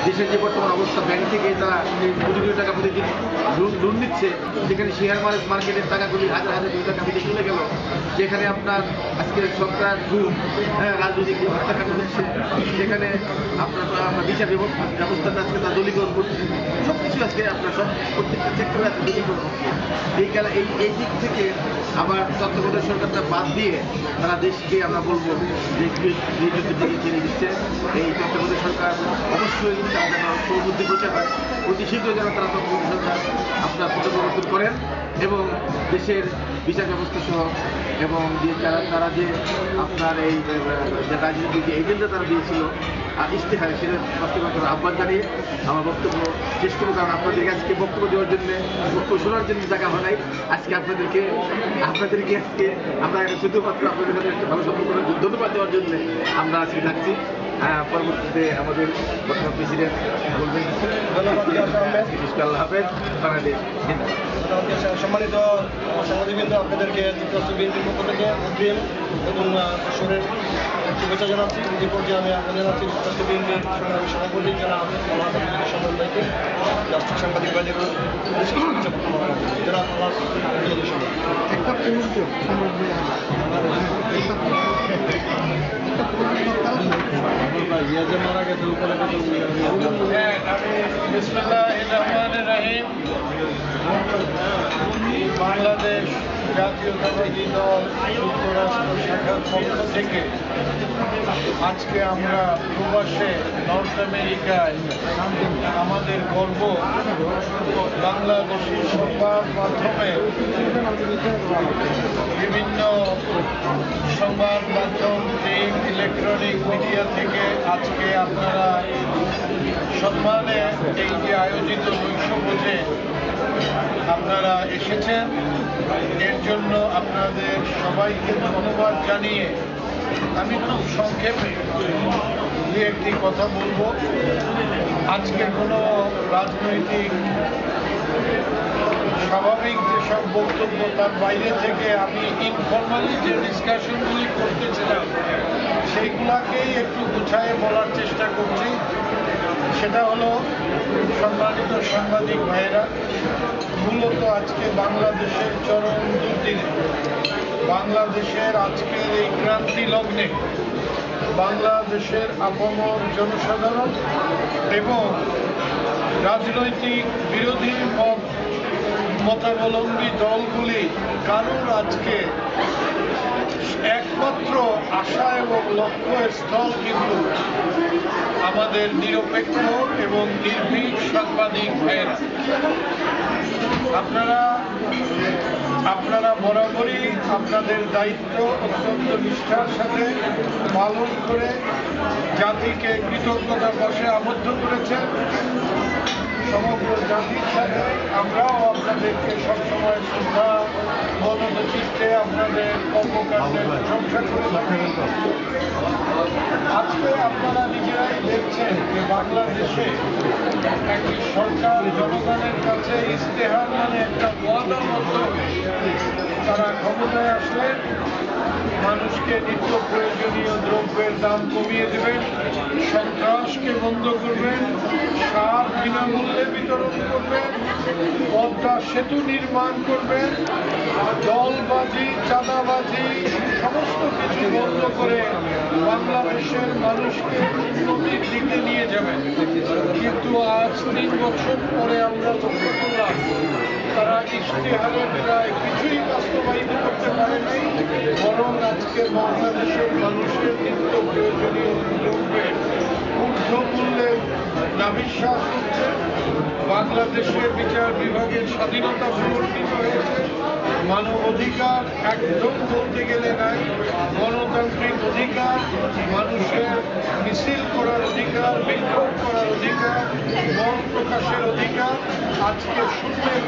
দেশের যে বর্তমান অবস্থা, ব্যাংক থেকে তারা কোটি কোটি টাকা প্রতিদিন লোন নিচ্ছে, যেখানে শেয়ার মার্কেটের টাকাগুলি হাজার হাজার কোটি টাকা বিদেশে চলে গেল, যেখানে আপনার আজকে সরকার গুম, রাজনৈতিক হত্যাকাণ্ড হচ্ছে, যেখানে আপনার বিচার ব্যবস্থাটা আজকে তার দলীকরণ করছে, সব কিছু আজকে আপনার সব প্রত্যেকটা সেক্টরে আজকে দলীকরণ হচ্ছে। এই দিক থেকে আবার তত্ত্বাবধায়ক সরকারটা বাদ দিয়ে তারা দেশকে আমরা বলবো যে যুদ্ধের দিকে ছেড়ে দিচ্ছে। এই তত্ত্বাবধায়ক সরকার অবশ্যই তারা যেন সৌবুদ্ধি প্রচার হয়, অতি শীঘ্রই যেন তারা তত্ত্বাবধায়ক সরকার আপনার প্রবর্তন করেন এবং দেশের বিচার ব্যবস্থা সহ এবং যে তারা যে আপনার এই যে রাজনৈতিক যে এজেন্ডা তারা দিয়েছিল ইশতেহারে, সেটা বাস্তবায়ন করার আহ্বান জানিয়ে আমার বক্তব্য শেষ করবো। কারণ আপনাদেরকে আজকে বক্তব্য দেওয়ার জন্য, বক্তব্য শোনার জন্য জায়গা হয় নাই। আজকে আপনাদেরকে আজকে আমরা শুধুমাত্র আপনাদের কাছে একটা ভালো সম্পর্ক ধন্যবাদ দেওয়ার জন্য আমরা আজকে ডাকছি। পরবর্তীতে আমাদের বর্তমান প্রেসিডেন্ট বলবেন। আল্লাহ হাফেজ। বাংলাদেশ সম্মানিত সাংবাদিকবৃন্দ, আপনাদেরকে যুক্তরাষ্ট্র বিএনপির পক্ষ থেকে অগ্রিম এবং বছরের শুভেচ্ছা জানাচ্ছি। এই পর্যায়ে আমি আহ্বান জানাচ্ছি যুক্তরাষ্ট্র বিএনপির সংগ্রামী সভাপতি যারা সমন্বয়কে রাষ্ট্রিক সাংবাদিক বাহিনীর যারা একটা মারা গেছে বাংলাদেশ জাতীয়তাবাদী দল যুক্তরাষ্ট্র শাখার পক্ষ থেকে আজকে আমরা প্রবাসে নর্থ আমেরিকায় আমাদের গর্ব বাংলাদেশের সংবাদ মাধ্যমে বিভিন্ন সংবাদ মাধ্যম, প্রিন্ট, ইলেকট্রনিক মিডিয়া থেকে আজকে আপনারা সম্মানে এই যে আয়োজিত নৈশভোজে আপনারা এসেছেন, এর জন্য আপনাদের সবাইকে ধন্যবাদ জানিয়ে আমি খুব সংক্ষেপে দু একটি কথা বলবো। আজকে কোনো রাজনৈতিক স্বাভাবিক যেসব বক্তব্য তার বাইরে থেকে আমি ইনফরমালি যে ডিসকাশনগুলি করতেছিলাম সেইগুলাকেই একটু গুছায়ে বলার চেষ্টা করছি। সেটা হলো, সম্মানিত সাংবাদিক ভাইয়েরা, মূলত আজকে বাংলাদেশের চরম দুর্দিনে, বাংলাদেশের আজকের এই ক্রান্তি লগ্নে বাংলাদেশের আপামর জনসাধারণ এবং রাজনৈতিক বিরোধী মতাবলম্বী দলগুলি কারোর আজকে একমাত্র আশা এবং লক্ষ্যের স্থল কিন্তু আমাদের নিরপেক্ষ এবং নির্ভীক সাংবাদিক ভাইয়েরা। আপনারা বরাবরই আপনাদের দায়িত্ব অত্যন্ত নিষ্ঠার সাথে পালন করে জাতিকে কৃতজ্ঞতার বশে আবদ্ধ করেছেন। সমগ্র জাতির সাথে আমরাও আপনাদেরকে সবসময় শ্রদ্ধা বনত চিত্তে আপনাদের কর্মকাণ্ডের প্রশংসা করে থাকি। আজকে আপনারা নিজেরাই দেখছেন যে বাংলাদেশে একটি সরকার জনগণের কাছে ইশতেহার মানে একটা ওয়াদাবদ্ধ তারা ক্ষমতায় আসলেন, মানুষকে নিত্য প্রয়োজনীয় দ্রব্যের দাম কমিয়ে দেবেন, সন্ত্রাসকে বন্ধ করবেন, সার বিনামূল্যে বিতরণ করবেন, পদ্মা সেতু নির্মাণ করবেন, দলবাজি, চাঁদাবাজি সমস্ত কিছু বন্ধ করে বাংলাদেশের মানুষকে উন্নতির দিকে নিয়ে যাবেন। কিন্তু আজ 3 বছর পরে আমরা লক্ষ্য করলাম তারা ইশতেহারের প্রায় কিছুই বাস্তবায়িত করতে পারে নাই, বরং আজকে বাংলাদেশের মানুষের নিত্য প্রয়োজনীয় দ্রব্যের ঊর্ধ্ব মূল্যে নাভিশ্বাস হচ্ছে। বাংলাদেশের বিচার বিভাগের স্বাধীনতা প্রবর্তিত হয়েছে, মানব অধিকার একদম বলতে গেলে নাই, গণতান্ত্রিক অধিকার, মানুষের মিছিল করার অধিকার, বিক্ষোভ করার অধিকার, মত প্রকাশের অধিকার আজকে শূন্যের